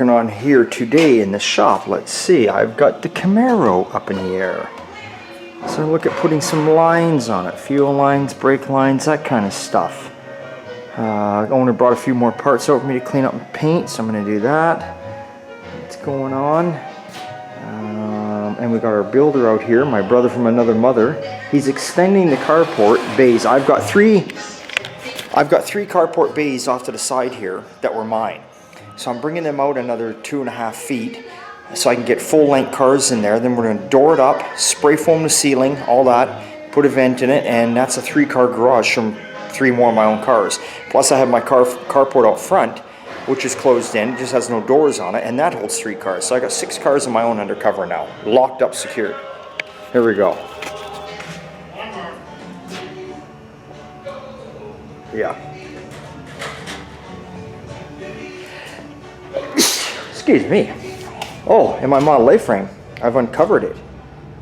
working on here today in the shop? Let's see. I've got the Camaro up in the air. So I look at putting some lines on it. Fuel lines, brake lines, that kind of stuff. Owner brought a few more parts out for me to clean up and paint, so I'm going to do that. What's going on? And we got our builder out here, my brother from another mother. He's extending the carport bays. I've got three carport bays off to the side here that were mine. So I'm bringing them out another 2.5 feet so I can get full-length cars in there. Then we're going to door it up, spray foam the ceiling, all that, put a vent in it, and that's a 3-car garage from 3 more of my own cars. Plus I have my carport out front, which is closed in, it just has no doors on it, and that holds 3 cars. So I got 6 cars of my own undercover now, locked up, secured. Here we go. Yeah. Excuse me. Oh, and my Model A frame, I've uncovered it.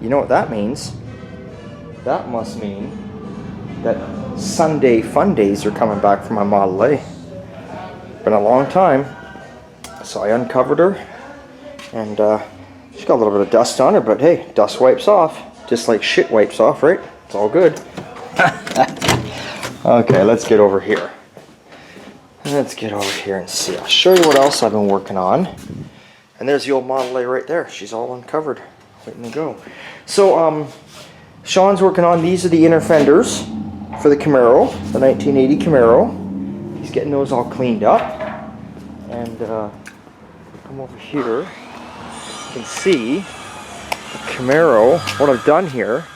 You know what that means? That must mean that Sunday fun days are coming back for my Model A. Been a long time. So I uncovered her, and she's got a little bit of dust on her, but hey, dust wipes off, just like shit wipes off, right? It's all good. Okay, let's get over here. Let's get over here and see. I'll show you what else I've been working on. And there's the old Model A right there. She's all uncovered, waiting to go. So, Sean's working on, these are the inner fenders for the Camaro, the 1980 Camaro. He's getting those all cleaned up. And come over here, you can see the Camaro. What I've done here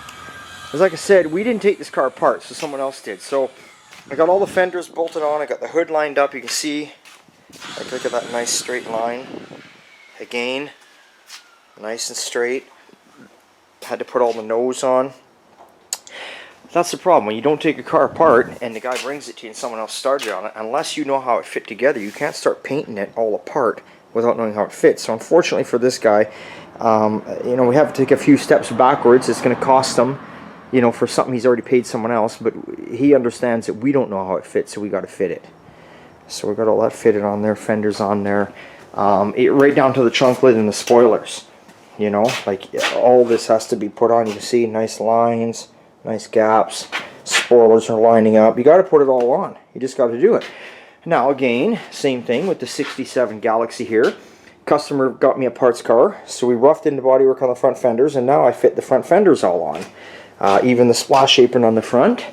is, like I said, we didn't take this car apart, so someone else did. So I got all the fenders bolted on, I got the hood lined up. You can see, like, look at that nice straight line. Again, nice and straight. Had to put all the nose on. That's the problem. When you don't take a car apart and the guy brings it to you and someone else started on it, unless you know how it fit together, you can't start painting it all apart without knowing how it fits. So unfortunately for this guy, you know, we have to take a few steps backwards. It's going to cost him, you know, for something he's already paid someone else, but he understands that we don't know how it fits, so we got to fit it. So we got all that fitted on there, fenders on there. Right down to the trunk lid and the spoilers, you know, like all this has to be put on. You can see nice lines, nice gaps, spoilers are lining up. You got to put it all on. You just got to do it. Now again, same thing with the 67 Galaxy here. Customer got me a parts car, so we roughed in the bodywork on the front fenders, and now I fit the front fenders all on. Even the splash apron on the front.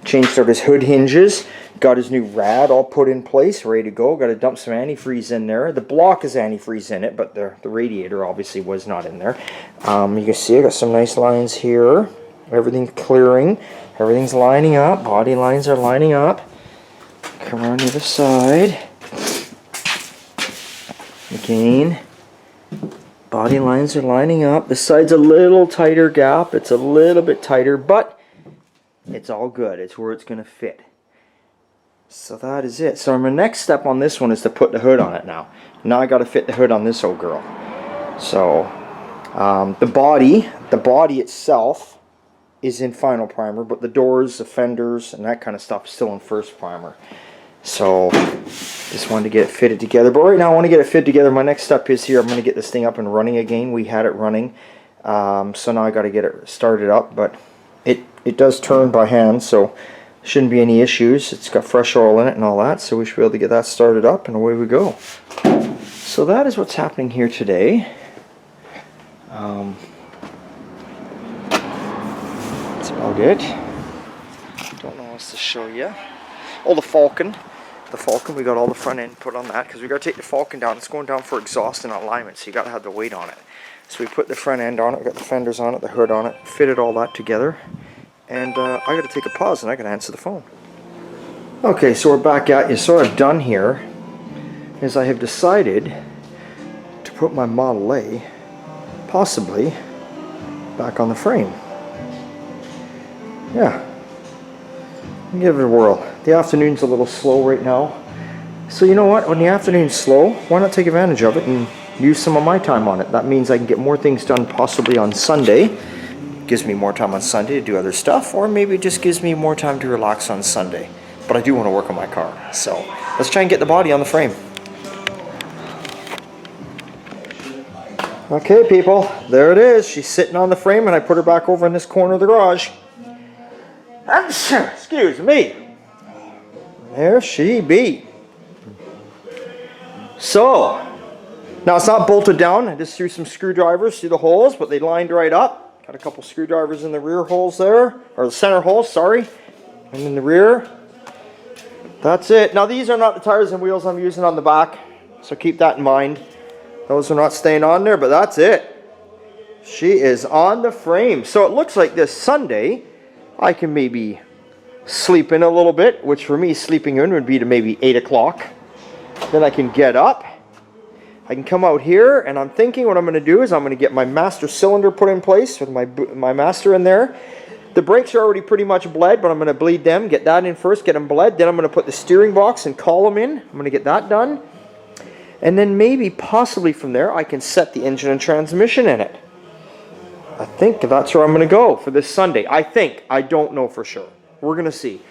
Changed out his hood hinges. Got his new rad all put in place, ready to go. Got to dump some antifreeze in there. The block is antifreeze in it, but the radiator obviously was not in there. You can see I got some nice lines here. Everything's clearing. Everything's lining up. Body lines are lining up. Come around to the side. Again. Body lines are lining up. This side's a little tighter gap. It's a little bit tighter, but it's all good. It's where it's going to fit. So that is it. So my next step on this one is to put the hood on it now. Now I got to fit the hood on this old girl. So the body itself is in final primer, but the doors, the fenders, and that kind of stuff is still in first primer. So just wanted to get it fitted together. But right now I want to get it fitted together. My next step is here. I'm going to get this thing up and running again. We had it running. So now I got to get it started up. But it does turn by hand, so shouldn't be any issues. It's got fresh oil in it and all that, so we should be able to get that started up, and away we go. So that is what's happening here today. That's about it. Don't know what else to show you. Oh, the Falcon. The Falcon, we got all the front end put on that, because we got to take the Falcon down. It's going down for exhaust and alignment, so you got to have the weight on it. So we put the front end on it, we got the fenders on it, the hood on it, fitted all that together. And I got to take a pause and I got to answer the phone. Okay, so we're back at you. So what I've done here is I have decided to put my Model A possibly back on the frame. Yeah. Give it a whirl. The afternoon's a little slow right now. So you know what? When the afternoon's slow, why not take advantage of it and use some of my time on it? That means I can get more things done possibly on Sunday. Gives me more time on Sunday to do other stuff, or maybe it just gives me more time to relax on Sunday. But I do want to work on my car, so let's try and get the body on the frame. Okay, people, there it is. She's sitting on the frame, and I put her back over in this corner of the garage. Excuse me. There she be. So, now it's not bolted down. I just threw some screwdrivers through the holes, but they lined right up. Got a couple screwdrivers in the rear holes there, or the center holes, sorry. And in the rear. That's it. Now these are not the tires and wheels I'm using on the back, so keep that in mind. Those are not staying on there, but that's it. She is on the frame. So it looks like this Sunday, I can maybe sleep in a little bit, which for me, sleeping in would be to maybe 8 o'clock. Then I can get up. I can come out here, and I'm thinking what I'm going to do is I'm going to get my master cylinder put in place with my master in there. The brakes are already pretty much bled, but I'm going to bleed them, get that in first, get them bled. Then I'm going to put the steering box and column in. I'm going to get that done. And then maybe, possibly from there, I can set the engine and transmission in it. I think that's where I'm going to go for this Sunday. I think. I don't know for sure. We're going to see.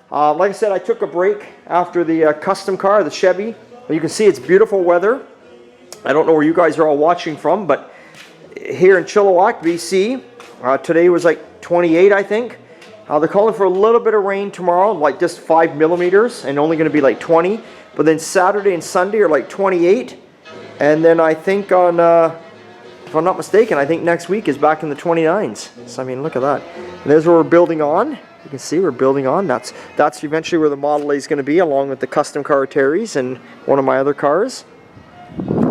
Like I said, I took a break after the custom car, the Chevy. You can see it's beautiful weather. I don't know where you guys are all watching from, but here in Chilliwack, BC, today was like 28, I think. They're calling for a little bit of rain tomorrow, like just 5 millimeters, and only going to be like 20. But then Saturday and Sunday are like 28. And then I think on, if I'm not mistaken, I think next week is back in the 29s. So I mean, look at that. And there's where we're building on. You can see we're building on. That's eventually where the Model A is going to be, along with the custom car Terry's and one of my other cars.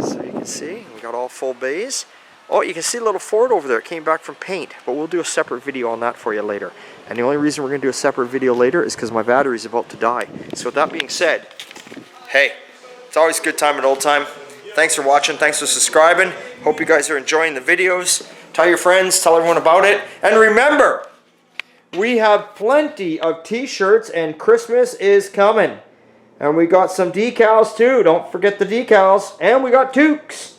So you can see we got all full bays. Oh, you can see a little Ford over there. It came back from paint, but we'll do a separate video on that for you later. And the only reason we're going to do a separate video later is because my battery's about to die. So with that being said, hey, it's always a good time at old time. Thanks for watching. Thanks for subscribing. Hope you guys are enjoying the videos. Tell your friends. Tell everyone about it. And remember, we have plenty of t-shirts and Christmas is coming. And we got some decals too. Don't forget the decals. And we got toques.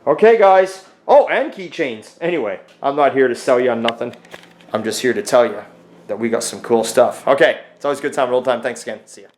Okay, guys. Oh, and keychains. Anyway, I'm not here to sell you on nothing. I'm just here to tell you that we got some cool stuff. Okay, it's always a good time at old time. Thanks again. See ya.